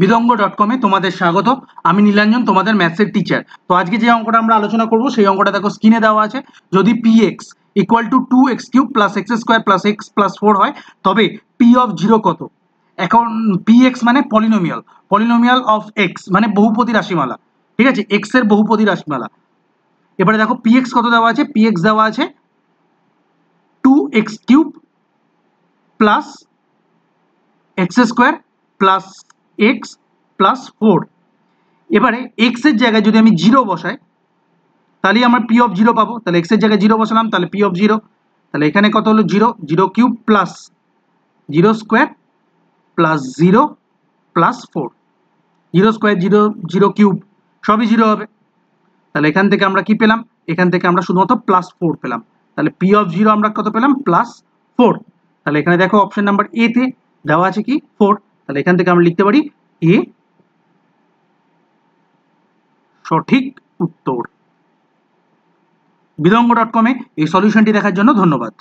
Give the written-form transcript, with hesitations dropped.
বিদঙ্গ.com-এ তোমাদের স্বাগত। আমি নীলাঞ্জন, তোমাদের ম্যাথসের টিচার। তো আজকে যে অঙ্কটা আমরা আলোচনা করব সেই অঙ্কটা দেখো স্ক্রিনে দেওয়া আছে। যদি px equal to 2x³ plus x square plus x plus 4 হয়, তবে p অফ 0 কত? এখন px মানে পলিনোমিয়াল অফ x মানে বহুপদী রাশিমালা, ঠিক আছে, x এর বহুপদী রাশিমালা। এবারে দেখো px কত দেওয়া আছে, px দেওয়া আছে 2x³ plus x square plus x plus 4। এবারে x এর জায়গায় যদি আমি 0 বসাই তাহলে আমার p অফ 0 পাবো। তাহলে x এর জায়গায় 0 বসালাম, তাহলে p অফ 0, তাহলে এখানে কত হলো 0, 0³ plus 0 square plus 0 plus 4, 0 square 0 সবই 0 হবে। তাহলে এখান থেকে আমরা কি পেলাম, এখান থেকে আমরা শুধুমাত্র প্লাস 4 পেলাম। তাহলে p অফ 0 আমরা কত পেলাম, প্লাস 4। তাহলে এখানে দেখো অপশন নাম্বার এ তে দেওয়া আছে কি 4। তাহলে এখান থেকে আমরা লিখতে পারি এ সঠিক উত্তর। বিদঙ্গ.com-এ এই সলিউশনটি দেখার জন্য ধন্যবাদ।